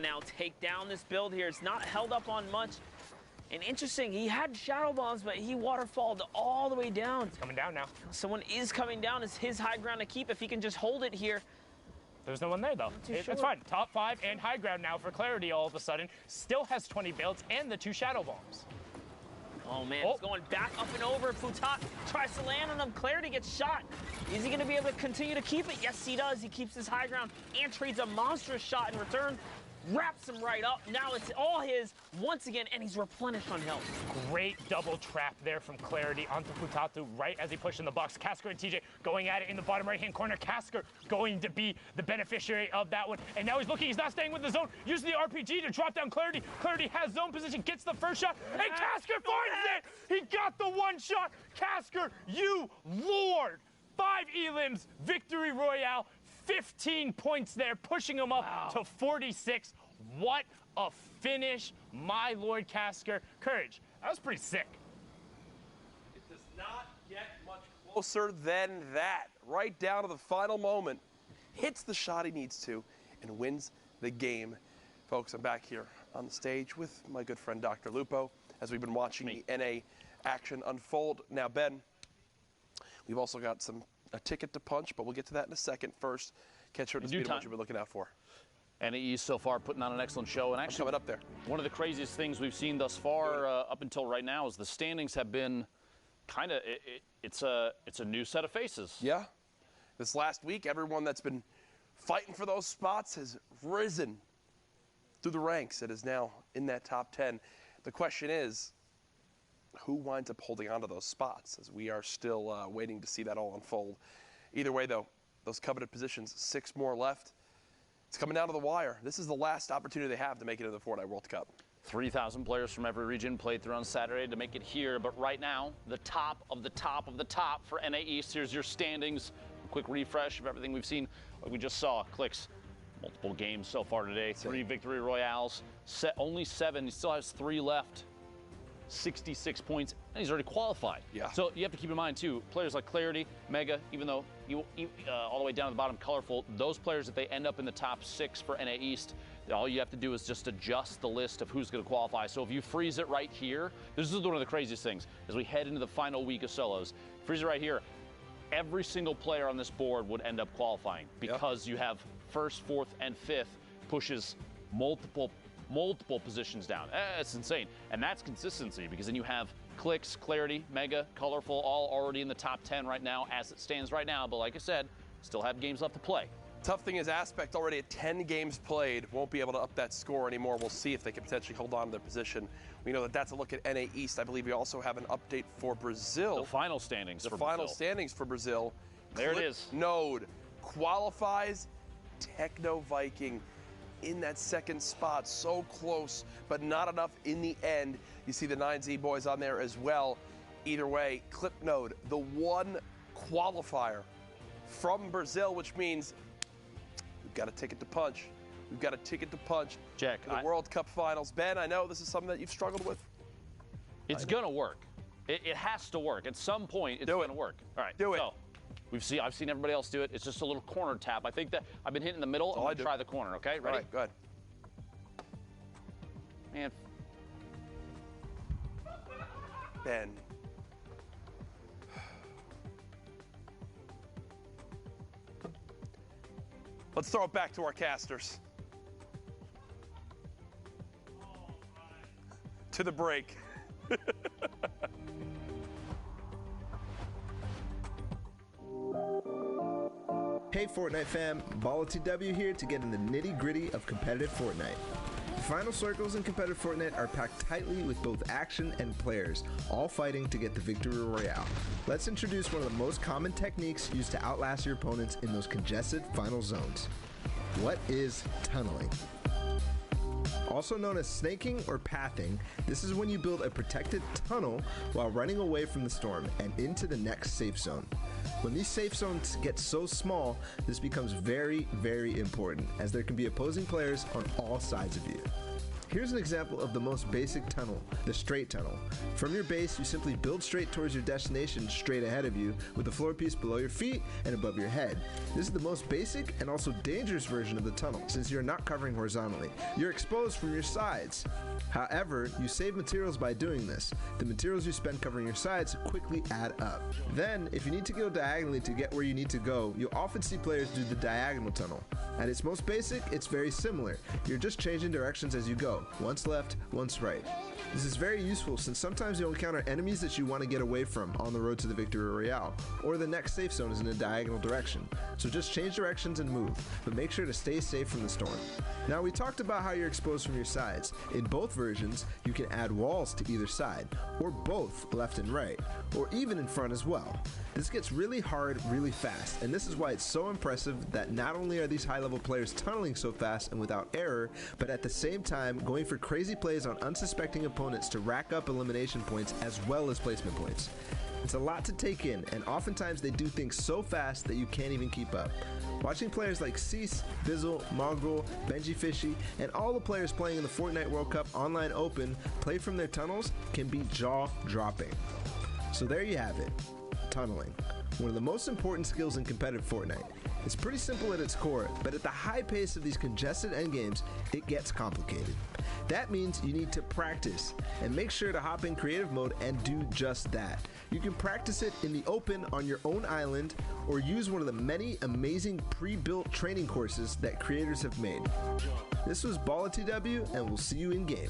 now take down this build here. It's not held up on much. And interesting, he had shadow bombs, but he waterfalled all the way down. It's coming down now. Someone is coming down. It's his high ground to keep if he can just hold it here. There's no one there, though. It's fine. Top 5 and high ground now for Clarity all of a sudden. Still has 20 builds and the 2 shadow bombs. Oh, man, it's going back up and over. Futat tries to land on him. Clarity gets shot. Is he going to be able to continue to keep it? Yes, he does. He keeps his high ground and trades a monstrous shot in return. Wraps him right up. Now it's all his once again, and he's replenished on health. Great double trap there from Clarity onto Futatu right as he pushed in the box. Casker and TJ going at it in the bottom right-hand corner. Casker going to be the beneficiary of that one. And now he's looking. He's not staying with the zone. Using the RPG to drop down Clarity. Clarity has zone position, gets the first shot, and Casker finds it! He got the one shot. Casker, you lord! 5 elims, victory royale. 15 points there, pushing him up to 46. What a finish, my Lord Casker. Courage, that was pretty sick. It does not get much closer than that. Right down to the final moment. Hits the shot he needs to and wins the game. Folks, I'm back here on the stage with my good friend Dr. Lupo as we've been watching the NA action unfold. Now, Ben, we've also got a ticket to punch, but we'll get to that in a second. First, catch her to speed of what you've been looking out for. NAE so far putting on an excellent show, and actually coming up there. One of the craziest things we've seen thus far up until right now is the standings have been kind of it's a new set of faces. Yeah, this last week, everyone that's been fighting for those spots has risen through the ranks. It is now in that top 10. The question is, who winds up holding on to those spots, as we are still waiting to see that all unfold. Either way, though, those coveted positions, 6 more left. It's coming down to the wire. This is the last opportunity they have to make it into the Fortnite World Cup. 3,000 players from every region played through on Saturday to make it here, but right now, the top of the top of the top for NA East. Here's your standings. A quick refresh of everything we've seen. Like we just saw, Clicks, multiple games so far today, 3 victory royales, only 7. He still has 3 left. 66 points, and he's already qualified. Yeah. So you have to keep in mind, too, players like Clarity, Mega, even though all the way down to the bottom, Colorful, those players, if they end up in the top 6 for NA East, all you have to do is just adjust the list of who's going to qualify. So if you freeze it right here, this is one of the craziest things, as we head into the final week of solos. Freeze it right here. Every single player on this board would end up qualifying because you have 1st, 4th, and 5th pushes multiple positions down. It's insane. And that's consistency, because then you have Clicks, Clarity, Mega, Colorful, all already in the top 10 right now as it stands right now. But like I said, still have games left to play. Tough thing is Aspect already at 10 games played, won't be able to up that score anymore. We'll see if they can potentially hold on to their position. We know that that's a look at NA East. I believe we also have an update for Brazil. The final standings for Brazil. The final standings for Brazil. There it is. Node qualifies. Techno Viking in that 2nd spot, so close, but not enough in the end. You see the 9Z boys on there as well. Either way, Clipnode, the one qualifier from Brazil, which means we've got a ticket to punch. We've got a ticket to punch. Jack, in the World Cup Finals. Ben, I know this is something that you've struggled with. It's going to work. It has to work. At some point, it's going to work. All right, do it. So, I've seen everybody else do it. It's just a little corner tap. I think that I've been hitting the middle. I'm going to try the corner, okay? Ready? All right, go ahead. Man. Ben. Let's throw it back to our casters. To the break. Hey Fortnite fam, BallaTW here to get in the nitty-gritty of competitive Fortnite. The final circles in competitive Fortnite are packed tightly with both action and players, all fighting to get the victory royale. Let's introduce one of the most common techniques used to outlast your opponents in those congested final zones. What is tunneling? Also known as snaking or pathing, this is when you build a protected tunnel while running away from the storm and into the next safe zone. When these safe zones get so small, this becomes very, very important, as there can be opposing players on all sides of you. Here's an example of the most basic tunnel, the straight tunnel. From your base, you simply build straight towards your destination straight ahead of you, with the floor piece below your feet and above your head. This is the most basic and also dangerous version of the tunnel, since you're not covering horizontally. You're exposed from your sides. However, you save materials by doing this. The materials you spend covering your sides quickly add up. Then, if you need to go diagonally to get where you need to go, you'll often see players do the diagonal tunnel. At its most basic, it's very similar. You're just changing directions as you go, once left, once right. This is very useful since sometimes you'll encounter enemies that you want to get away from on the road to the Victory Royale, or the next safe zone is in a diagonal direction. So just change directions and move, but make sure to stay safe from the storm. Now we talked about how you're exposed from your sides. In both versions, you can add walls to either side, or both left and right, or even in front as well. This gets really hard really fast, and this is why it's so impressive that not only are these high-level players tunneling so fast and without error, but at the same time going for crazy plays on unsuspecting opponents to rack up elimination points as well as placement points. It's a lot to take in, and oftentimes they do things so fast that you can't even keep up. Watching players like Cease, Bizzle, Mongrel, Benji Fishy, and all the players playing in the Fortnite World Cup Online Open play from their tunnels can be jaw-dropping. So there you have it. Tunneling, one of the most important skills in competitive Fortnite. It's pretty simple at its core, but at the high pace of these congested endgames, it gets complicated. That means you need to practice, and make sure to hop in creative mode and do just that. You can practice it in the open on your own island, or use one of the many amazing pre-built training courses that creators have made. This was BallTW, and we'll see you in game.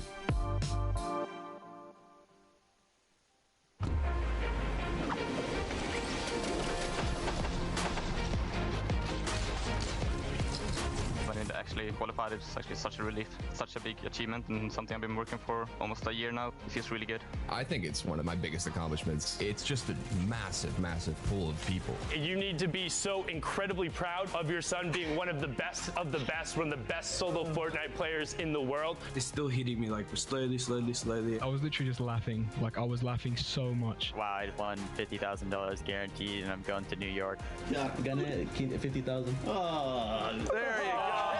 Actually qualified. It's actually such a relief, such a big achievement, and something I've been working for almost a year now. It feels really good. I think it's one of my biggest accomplishments. It's just a massive, massive pool of people. You need to be so incredibly proud of your son being one of the best, one of the best solo Fortnite players in the world. It's still hitting me like slowly. I was literally just laughing. Like, I was laughing so much. Wow, I won $50,000 guaranteed, and I'm going to New York. Yeah, gonna 50,000. Oh, there you go.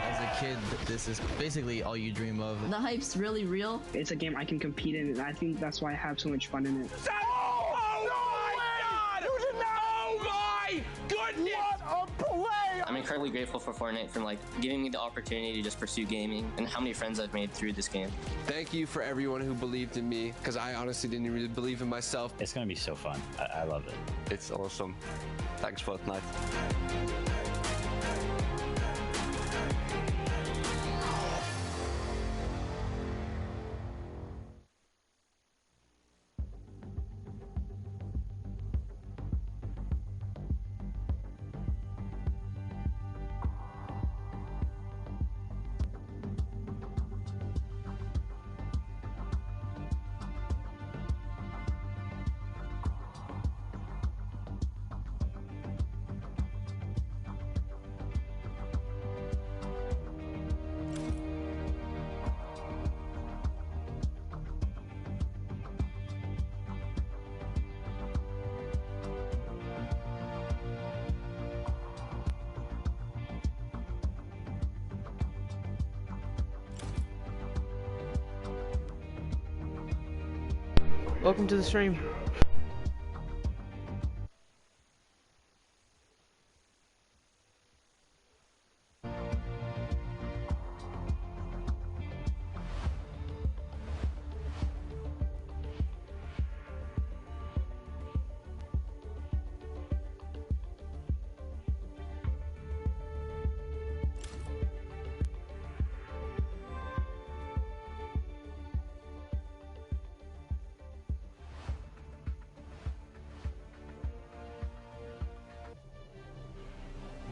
As a kid, this is basically all you dream of. The hype's really real. It's a game I can compete in, and I think that's why I have so much fun in it. I'm incredibly grateful for Fortnite for giving me the opportunity to just pursue gaming, and how many friends I've made through this game. Thank you for everyone who believed in me, because I honestly didn't really believe in myself. It's gonna be so fun. I love it. It's awesome. Thanks, Fortnite. Welcome to the stream.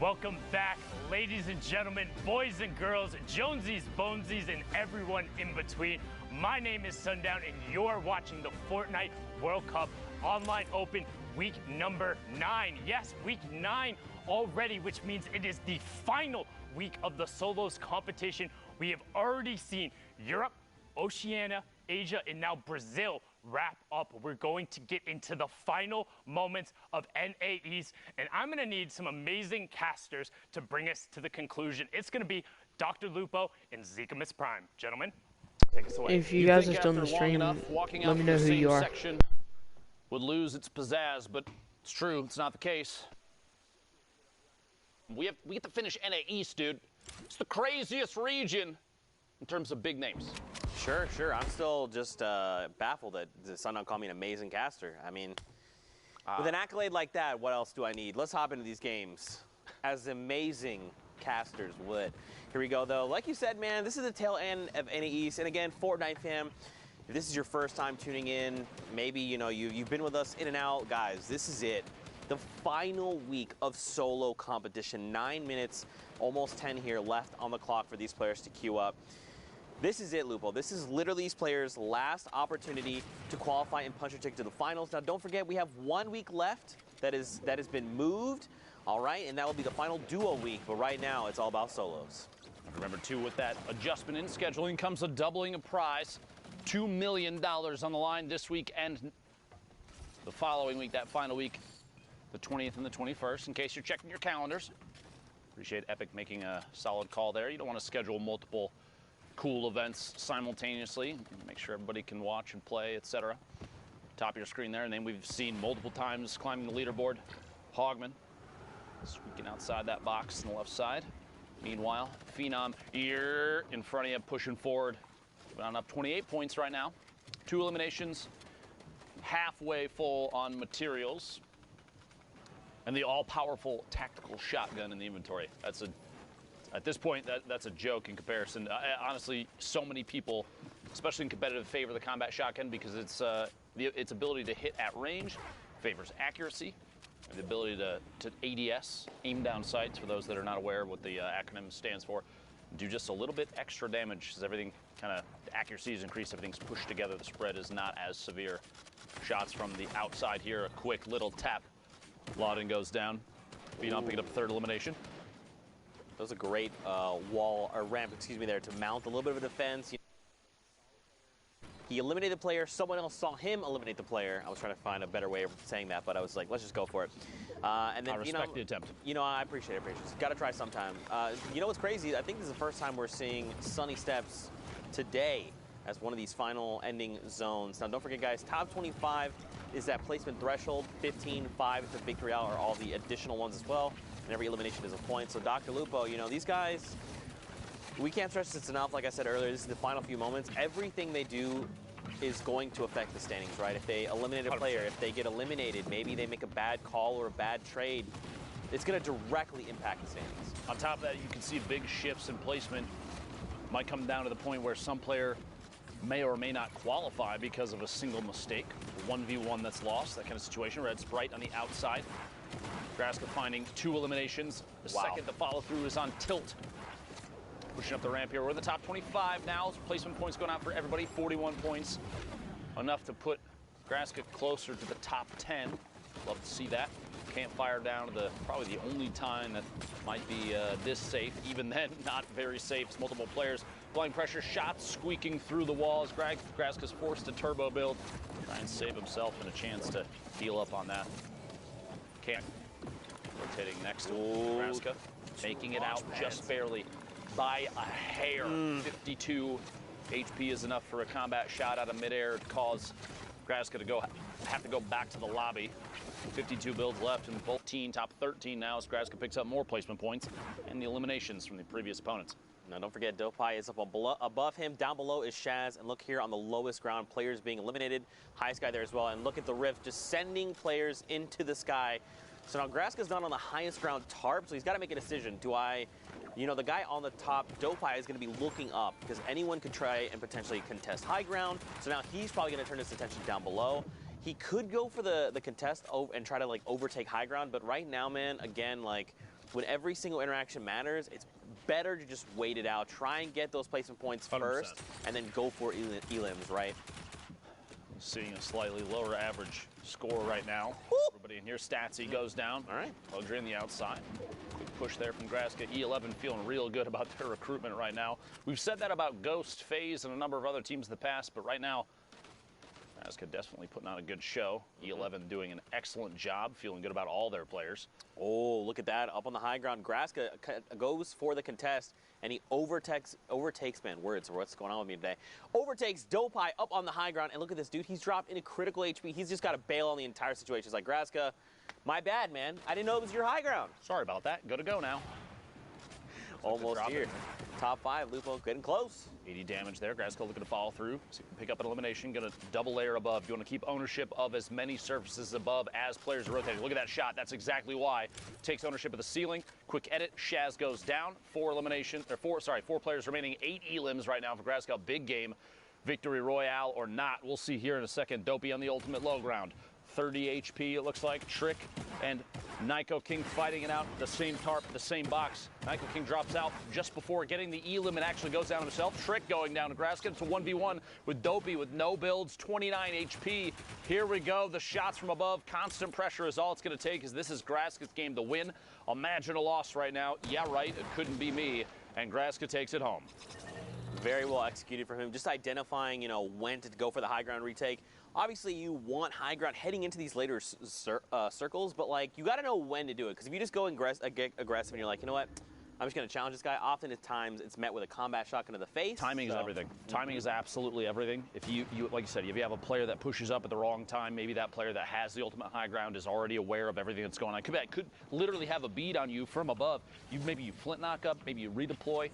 Welcome back, ladies and gentlemen, boys and girls, Jonesies, Bonesies, and everyone in between. My name is Sundown, and you're watching the Fortnite World Cup Online Open week number 9. Yes, week 9 already, which means it is the final week of the solos competition. We have already seen Europe, Oceania, Asia, and now Brazil wrap up. We're going to get into the final moments of NA East, and I'm going to need some amazing casters to bring us to the conclusion. It's going to be Dr. Lupo and Zika Miss Prime. Gentlemen, take us away. If you guys have done the stream, let me know who you are. Section would lose its pizzazz, but it's true. It's not the case. We get to finish NA East, dude. It's the craziest region in terms of big names. Sure. I'm still just baffled that the Sun don't call me an amazing caster. I mean, with an accolade like that, what else do I need? Let's hop into these games as amazing casters would. Here we go, though. Like you said, man, this is the tail end of NA East. And again, Fortnite fam, if this is your first time tuning in, maybe, you know, you've been with us in and out. Guys, this is it. The final week of solo competition. 9 minutes, almost 10 here left on the clock for these players to queue up. This is it, Lupo. This is literally these players' last opportunity to qualify and punch their ticket to the finals. Now, don't forget, we have 1 week left that has been moved, all right? And that will be the final duo week. But right now, it's all about solos. Remember, too, with that adjustment in scheduling comes a doubling of prize. $2 million on the line this week and the following week, that final week, the 20th and the 21st, in case you're checking your calendars. Appreciate Epic making a solid call there. You don't want to schedule multiple cool events simultaneously. Make sure everybody can watch and play, etc. Top of your screen there, and then we've seen multiple times climbing the leaderboard. Hogman squeaking outside that box on the left side. Meanwhile, Phenom here in front of you, pushing forward. On up 28 points right now. 2 eliminations, halfway full on materials, and the all-powerful tactical shotgun in the inventory. At this point, that's a joke in comparison. Honestly, so many people, especially in competitive, favor the combat shotgun because its ability to hit at range favors accuracy, and the ability to ADS, aim down sights, for those that are not aware of what the acronym stands for, do just a little bit extra damage as everything kind of, the accuracy is increased, everything's pushed together, the spread is not as severe. Shots from the outside here, a quick little tap. Lauden goes down. Phenom picking up a 3rd elimination. That was a great ramp, there to mount a little bit of a defense. He eliminated the player. Someone else saw him eliminate the player. I was trying to find a better way of saying that, but I was like, let's just go for it. And then, I respect the attempt. You know, I appreciate it. Got to try sometime. You know what's crazy? I think this is the first time we're seeing Sunny Steps today as one of these final ending zones. Now, don't forget, guys, top 25 is that placement threshold. 15, 5 is the victory out, or all the additional ones as well. And every elimination is a point. So, Dr. Lupo, you know, these guys, we can't stress this enough. Like I said earlier, this is the final few moments. Everything they do is going to affect the standings, right? If they eliminate a player, if they get eliminated, maybe they make a bad call or a bad trade, it's going to directly impact the standings. On top of that, you can see big shifts in placement. Might come down to the point where some player may or may not qualify because of a single mistake. 1v1 that's lost, that kind of situation. Red Sprite on the outside. Graska finding 2 eliminations. The second the follow through is on tilt. Pushing up the ramp here. We're in the top 25 now. Placement points going out for everybody. 41 points. Enough to put Graska closer to the top 10. Love to see that. Can't fire down to probably the only time that might be this safe. Even then, not very safe. It's multiple players. Applying pressure, shots squeaking through the walls. Graska's forced to turbo build. Try and save himself and a chance to heal up on that. Can't. Rotating next to Graska. Making it out just barely by a hair. 52 HP is enough for a combat shot out of midair to cause Graska to have to go back to the lobby. 52 builds left in both top 13 now as Graska picks up more placement points and the eliminations from the previous opponents. Now, don't forget, Dopai is up above him. Down below is Shaz, and look here on the lowest ground, players being eliminated. Highest guy there as well, and look at the rift, just sending players into the sky. So now Graska's not on the highest ground tarp, so he's got to make a decision. You know, the guy on the top, Dopai, is going to be looking up because anyone could try and potentially contest high ground. So now he's probably going to turn his attention down below. He could go for the contest and try to, like, overtake high ground. But right now, man, again, like, when every single interaction matters, it's better to just wait it out. Try and get those placement points 100%. First, and then go for elims, right? Seeing a slightly lower average score right now. Everybody in here, Statsy goes down. All right. Luxury on the outside. Quick push there from Graska. E11 feeling real good about their recruitment right now. We've said that about Ghost, FaZe, and a number of other teams in the past, but right now, Graska definitely putting on a good show. E11 doing an excellent job, feeling good about all their players. Oh, look at that. Up on the high ground, Graska goes for the contest, and he overtakes, man, words, what's going on with me today? Overtakes Dopai up on the high ground, and look at this dude. He's dropped into critical HP. He's just got to bail on the entire situation. It's like, Graska, my bad, man. I didn't know it was your high ground. Sorry about that. Good to go now. Almost here. Top 5, Lupo getting close. 80 damage there. Graska looking to follow through. So you can pick up an elimination. Going to double layer above. You want to keep ownership of as many surfaces above as players are rotating. Look at that shot. That's exactly why. Takes ownership of the ceiling. Quick edit. Shaz goes down. 4 players remaining. 8 elims right now for Graska. Big game. Victory Royale or not. We'll see here in a second. Dopey on the ultimate low ground. 30 HP, it looks like. Trick and Nyko King fighting it out. The same tarp, the same box. Nyko King drops out just before getting the elim and actually goes down himself. Trick going down to Graska. It's a 1v1 with Dopey with no builds, 29 HP. Here we go. The shots from above. Constant pressure is all it's going to take, as this is Graska's game to win. Imagine a loss right now. Yeah, right. It couldn't be me. And Graska takes it home. Very well executed from him. Just identifying, when to go for the high ground retake. Obviously, you want high ground heading into these later circles, but, you got to know when to do it. Because if you just go aggressive and you're like, you know what, I'm just going to challenge this guy, often at times it's met with a combat shotgun to the face. Timing is everything. Timing is absolutely everything. If you, like you said, if you have a player that pushes up at the wrong time, maybe that player that has the ultimate high ground is already aware of everything that's going on. Could literally have a bead on you from above. Maybe you flint knock up, maybe you redeploy,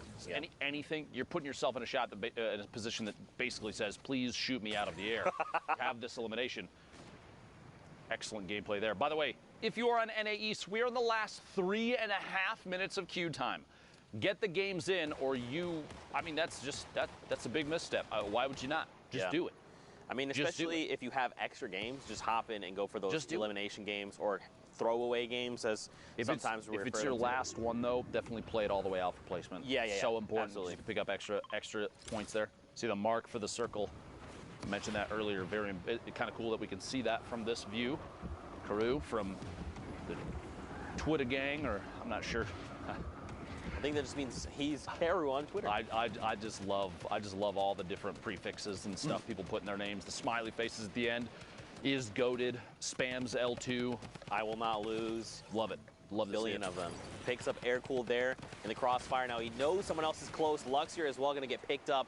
anything. You're putting yourself in a shot, in a position that basically says, please shoot me out of the air. Have this elimination. Excellent gameplay there. By the way, if you are on NA East, we are in the last 3.5 minutes of queue time. Get the games in, or that's a big misstep. Why would you not? Just do it. I mean, especially if you have extra games, just hop in and go for those elimination games or throwaway games, as sometimes we refer to. If it's your last one, though, definitely play it all the way out for placement. Yeah. So important. Absolutely. You can pick up extra points there. See the mark for the circle. I mentioned that earlier. Very kind of cool that we can see that from this view. Karu from the Twitter gang, or I'm not sure. I think that just means he's Karu on Twitter. I just love all the different prefixes and stuff people put in their names. The smiley faces at the end. Is goated, spams L2. I will not lose. Love it. Love a billion of them. Picks up air cool there in the crossfire. Now he knows someone else is close. Luxier as well going to get picked up.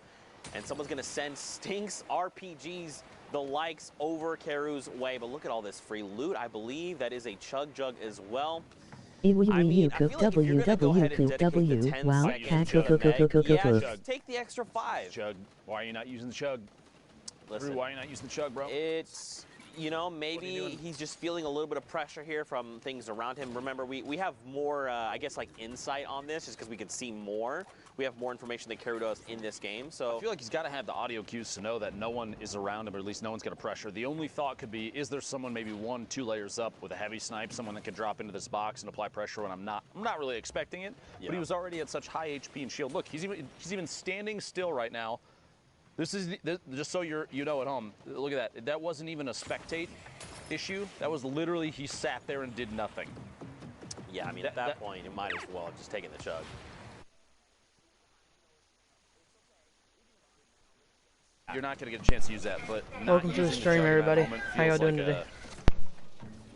And someone's going to send Stinks RPGs, the likes, over Karu's way. But look at all this free loot. I believe that is a Chug Jug as well. Take the extra 5. Chug, why are you not using the Chug? Listen, why are you not using the Chug, bro? It's, maybe he's just feeling a little bit of pressure here from things around him. Remember, we have more, insight on this just because we can see more. We have more information than Karu does in this game. So I feel like he's got to have the audio cues to know that no one is around him, or at least no one's going to pressure. The only thought could be, is there someone maybe 1-2 layers up with a heavy snipe, someone that could drop into this box and apply pressure when I'm not really expecting it. Yeah. But he was already at such high HP and shield. Look, he's even standing still right now. This is just so you know at home. Look at that. That wasn't even a spectate issue. That was literally he sat there and did nothing. Yeah, I mean at that point you might as well have just taken the Chug. You're not going to get a chance to use that, but welcome to the stream, everybody. How y'all doing today?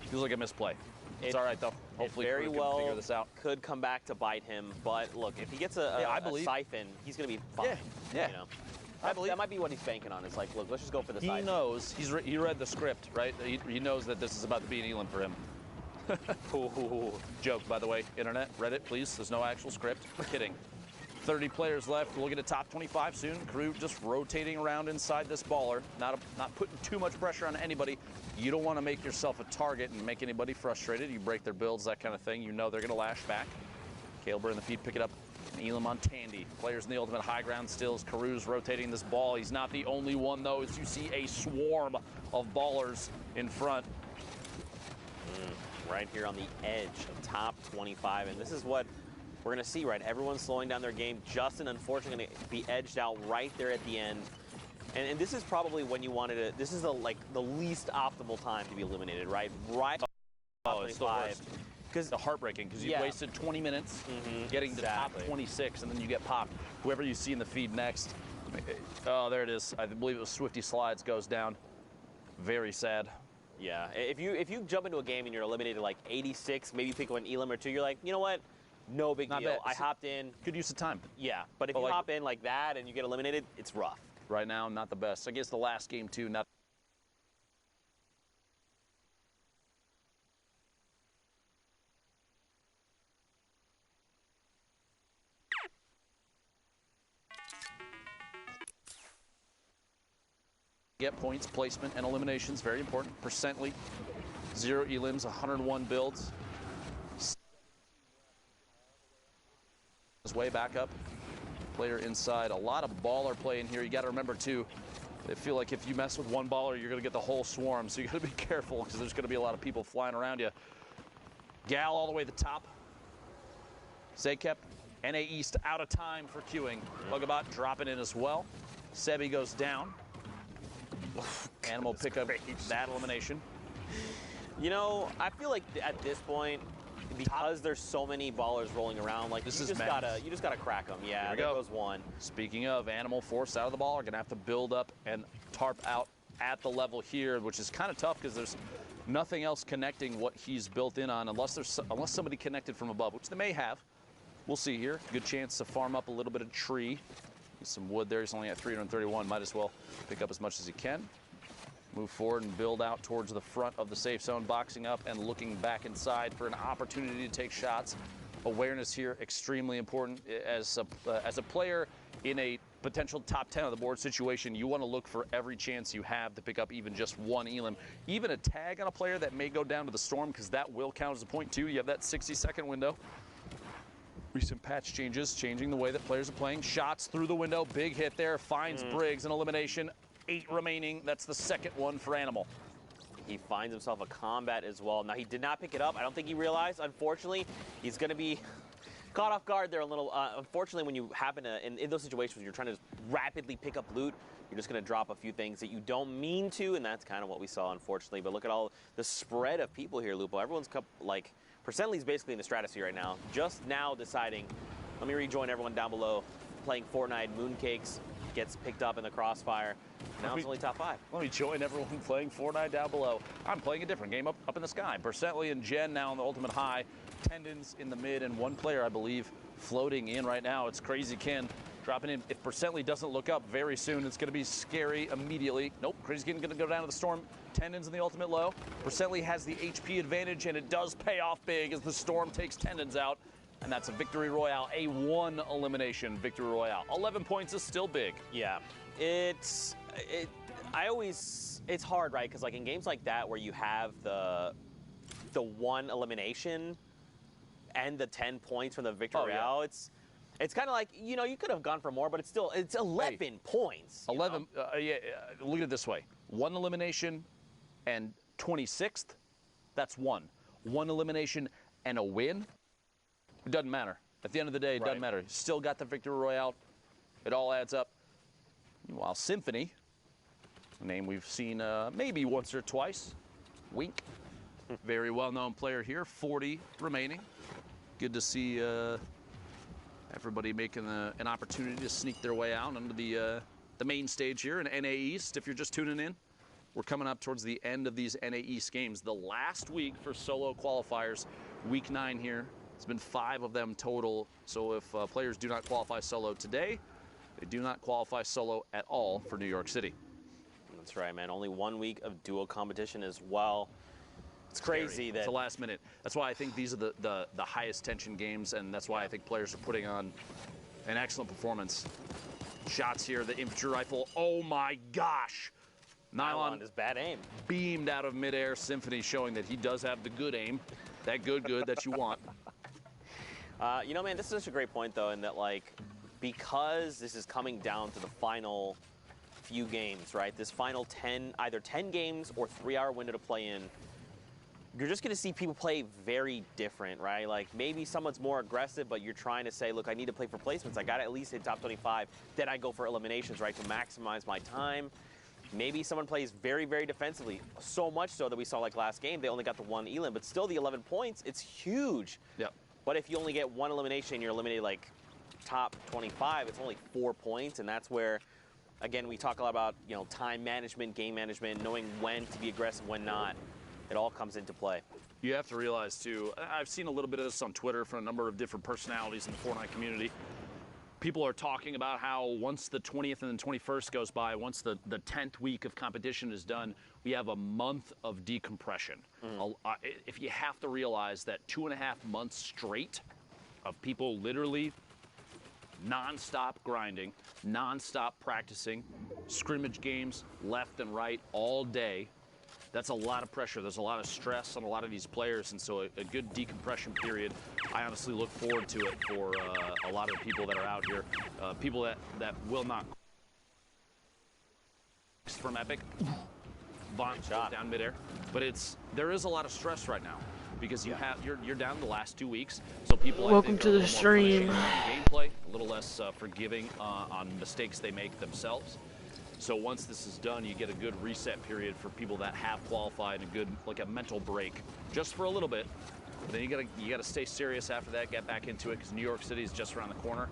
Feels like a misplay. It's all right though. Hopefully, very well figure this out. Could come back to bite him, but look, if he gets a siphon, he's going to be fine. Yeah. That might be what he's banking on. It's like, look, let's just go for the siphon. He knows. He read the script, right? He knows that this is about to be an elim for him. Joke, by the way. Internet, Reddit, please. There's no actual script. Kidding. 30 players left. We'll get a top 25 soon. Crew just rotating around inside this baller. Not putting too much pressure on anybody. You don't want to make yourself a target and make anybody frustrated. You break their builds, that kind of thing. You know they're going to lash back. Kalber in the feed, pick it up. Elam on Tandy. Players in the ultimate high ground stills. Karu's rotating this ball. He's not the only one, though, as you see a swarm of ballers in front. Right here on the edge of top 25. And this is what we're going to see, right? Everyone's slowing down their game. Justin, unfortunately, going to be edged out right there at the end. And this is probably when you wanted to, this is the least optimal time to be eliminated, right? Right. Oh, it's the worst. Because it's heartbreaking, because you wasted 20 minutes getting to top 26, and then you get popped. Whoever you see in the feed next. Oh, there it is. I believe it was Swifty Slides goes down. Very sad. Yeah, if you jump into a game and you're eliminated like 86, maybe you pick one elim or two, you're like, you know what? No big Not deal. bad. I hopped in. Good use of time. Yeah, but if you hop in like that and you get eliminated, it's rough. Right now, not the best. I guess the last game, too, not. Get points, placement, and eliminations. Very important. Percently, 0 elims, 101 builds. His way back up. Player inside. A lot of baller play in here. You got to remember, too, I feel like if you mess with one baller, you're going to get the whole swarm. So you got to be careful because there's going to be a lot of people flying around you. Gal all the way to the top. Zakep, NA East out of time for queuing. Bugabot dropping in as well. Sebi goes down. Animal pick up that elimination. You know, I feel like at this point, because there's so many ballers rolling around, like you just gotta crack them. Yeah, there goes one. Speaking of, Animal forced out of the ball, are gonna have to build up and tarp out at the level here, which is kind of tough because there's nothing else connecting what he's built in on, unless somebody connected from above, which they may have. We'll see here. Good chance to farm up a little bit of tree. Get some wood there. He's only at 331. Might as well pick up as much as he can. Move forward and build out towards the front of the safe zone, boxing up and looking back inside for an opportunity to take shots. Awareness here, extremely important. As a player in a potential top 10 on the board situation, you want to look for every chance you have to pick up even just one elim. Even a tag on a player that may go down to the storm, because that will count as a point too. You have that 60-second window. Recent patch changes, changing the way that players are playing. Shots through the window, big hit there, finds Briggs, an elimination. 8 remaining. That's the second one for Animal. He finds himself a combat as well. Now, he did not pick it up. I don't think he realized. Unfortunately, he's going to be caught off guard there a little. Unfortunately, when you happen to, in those situations, you're trying to rapidly pick up loot, you're just going to drop a few things that you don't mean to, and that's kind of what we saw, unfortunately. But look at all the spread of people here, Lupo. Everyone's, like, Percently's basically in the stratosphere right now. Just now deciding, let me rejoin everyone down below, playing Fortnite. Mooncakes gets picked up in the crossfire. Now it's only top 5. Let me join everyone playing Fortnite down below. I'm playing a different game up in the sky. Percently and Jen now on the ultimate high. Tendons in the mid, and one player, I believe, floating in right now. It's Crazy Ken dropping in. If Percently doesn't look up very soon, it's going to be scary immediately. Nope, Crazy Ken going to go down to the storm. Tendons in the ultimate low. Percently has the HP advantage, and it does pay off big as the storm takes Tendons out. And that's a victory royale, a 1 elimination victory royale. 11 points is still big. Yeah, it's hard, right? Because like in games like that where you have the 1 elimination and the 10 points from the victory royale, it's kind of like, you know, you could have gone for more, but it's 11 points. 11. Look at it this way: 1 elimination and 26th. That's 1. 1 elimination and a win. It doesn't matter. At the end of the day, it doesn't matter. You still got the victory royale. It all adds up. Meanwhile, Symphony, a name we've seen maybe once or twice. Wink. Very well-known player here. 40 remaining. Good to see everybody making an opportunity to sneak their way out onto the main stage here in NA East. If you're just tuning in, we're coming up towards the end of these NA East games. The last week for solo qualifiers, week 9 here. It's been 5 of them total. So if players do not qualify solo today, they do not qualify solo at all for New York City. That's right, man. Only 1 week of duo competition as well. It's crazy that it's the last minute. That's why I think these are the highest tension games, and that's why I think players are putting on an excellent performance. Shots here, the infantry rifle. Oh my gosh! Nylon is bad aim. Beamed out of midair. Symphony showing that he does have the good aim, that good that you want. You know, man, this is such a great point, though, in that, like, because this is coming down to the final few games, right? This final either 10 games or 3-hour window to play in, you're just going to see people play very different, right? Like, maybe someone's more aggressive, but you're trying to say, look, I need to play for placements. I got to at least hit top 25. Then I go for eliminations, right, to maximize my time. Maybe someone plays very, very defensively, so much so that we saw, like, last game, they only got the 1 elim, but still the 11 points, it's huge. Yep. But if you only get 1 elimination, you're eliminated, like, top 25, it's only 4 points, and that's where Again, we talk a lot about, time management, game management, knowing when to be aggressive, when not. It all comes into play. You have to realize, too, I've seen a little bit of this on Twitter from a number of different personalities in the Fortnite community. People are talking about how once the 20th and the 21st goes by, once the 10th week of competition is done, we have a month of decompression. If you have to realize that 2.5 months straight of people literally non-stop grinding, non-stop practicing, scrimmage games left and right all day, that's a lot of pressure. There's a lot of stress on a lot of these players, and so a good decompression period, I honestly look forward to it for a lot of the people that are out here. People that will not from Epic, Vaughn down midair, but there is a lot of stress right now because you're down the last 2 weeks, so people Welcome to the stream. Gameplay, a little less forgiving on mistakes they make themselves. So once this is done, you get a good reset period for people that have qualified, a mental break, just for a little bit. But then you gotta stay serious after that, get back into it, because New York City is just around the corner.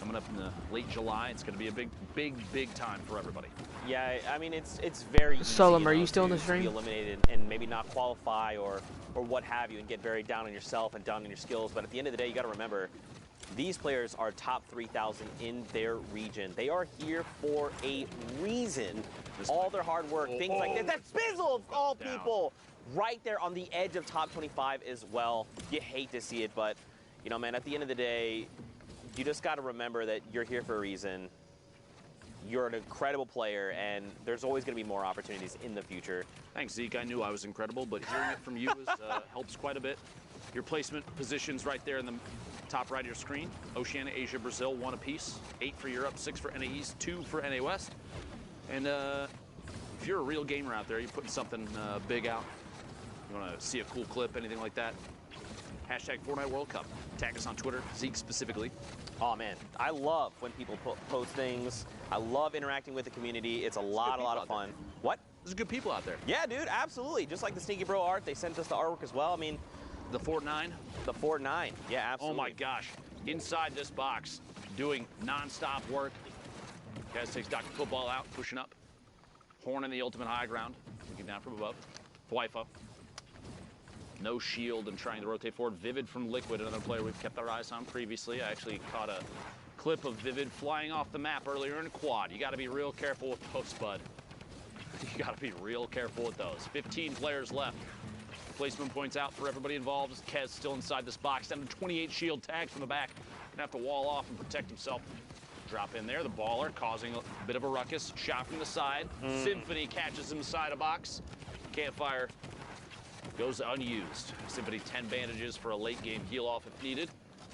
Coming up in the late July, it's gonna be a big time for everybody. Yeah, I mean it's very easy, Solom, are you still in the stream? To be eliminated and maybe not qualify or what have you, and get very down on yourself and down on your skills. But at the end of the day, you got to remember, these players are top 3,000 in their region. They are here for a reason. All their hard work, things like this. That Spizzle of all people, right there on the edge of top 25 as well. You hate to see it, but man, at the end of the day, you just got to remember that you're here for a reason. You're an incredible player, and there's always going to be more opportunities in the future. Thanks, Zeke. I knew I was incredible, but hearing it from you helps quite a bit. Your placement positions right there in the top right of your screen. Oceania, Asia, Brazil, 1 apiece. 8 for Europe, 6 for NA East, 2 for NA West. And if you're a real gamer out there, you're putting something big out, you want to see a cool clip, anything like that, hashtag Fortnite World Cup. Tag us on Twitter, Zeke specifically. Oh, man. I love when people post things. I love interacting with the community. It's a lot of fun. What? There's good people out there. Yeah, dude, absolutely. Just like the Sneaky Bro art, they sent us the artwork as well. I mean, the Fort9? The Fort9, yeah, absolutely. Oh my gosh. Inside this box, doing non-stop work. Guys takes Dr. Football out, pushing up. Horn in the ultimate high ground, looking down from above. Thwipo. No shield and trying to rotate forward. Vivid from Liquid, another player we've kept our eyes on previously. I actually caught a clip of Vivid flying off the map earlier in a quad. You got to be real careful with those, bud. You got to be real careful with those. 15 players left. Placement points out for everybody involved. Kez still inside this box. Down to 28 shield tags from the back. Gonna have to wall off and protect himself. Drop in there. The baller causing a bit of a ruckus. Shot from the side. Symphony catches him inside a box. Campfire goes unused. Symphony 10 bandages for a late game heal off if needed.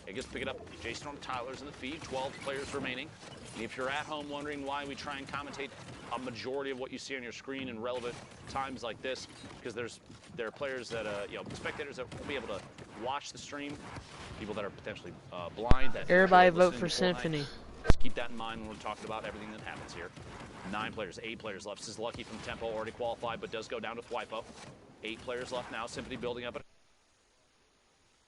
I guess pick it up. J-Storm Tyler's in the feed. 12 players remaining. And if you're at home wondering why we try and commentate a majority of what you see on your screen in relevant times like this, because there are players that spectators that won't be able to watch the stream, people that are potentially blind. That everybody vote for Symphony. Just keep that in mind when we're talking about everything that happens here. 9 players, 8 players left. This is Lucky from Tempo, already qualified, but does go down to Thwipo. 8 players left now. Symphony building up.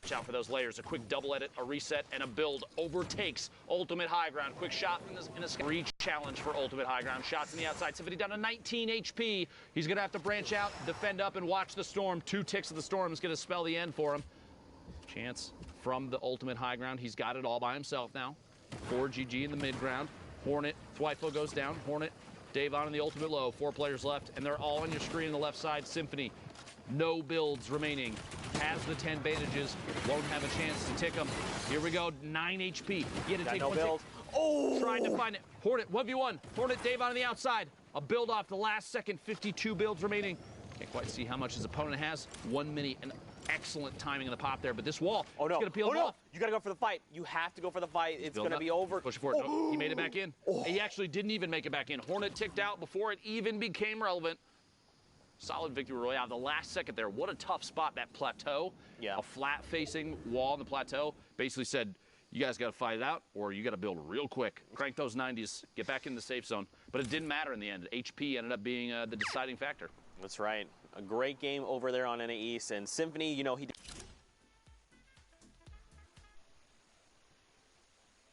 Watch out for those layers. A quick double edit, a reset, and a build overtakes Ultimate High Ground. Quick shot in a reach challenge for Ultimate High Ground. Shots in the outside. Symphony down to 19 HP. He's going to have to branch out, defend up, and watch the storm. 2 ticks of the storm is going to spell the end for him. Chance from the Ultimate High Ground. He's got it all by himself now. 4 GG in the mid ground. Hornet, Thwipo goes down. Hornet, Davon in the ultimate low. 4 players left, and they're all on your screen on the left side. Symphony, no builds remaining. Has the 10 bandages, won't have a chance to tick them. Here we go, 9 HP. He had to take no one build. Oh! Tried to find it. Hornet, 1v1. Hornet, Davon on the outside. A build off the last second, 52 builds remaining. Can't quite see how much his opponent has. 1 minute, and excellent timing in the pop there, but this wall is going to peel him off. You got to go for the fight. You have to go for the fight. It's going to be over. Push for it. Nope. He made it back in. He actually didn't even make it back in. Hornet ticked out before it even became relevant. Solid victory royale. The last second there. What a tough spot, that plateau. Yeah. A flat-facing wall on the plateau. Basically said, you guys got to fight it out, or you got to build real quick. Crank those 90s. Get back in the safe zone. But it didn't matter in the end. HP ended up being the deciding factor. That's right. A great game over there on NA East. And Symphony, he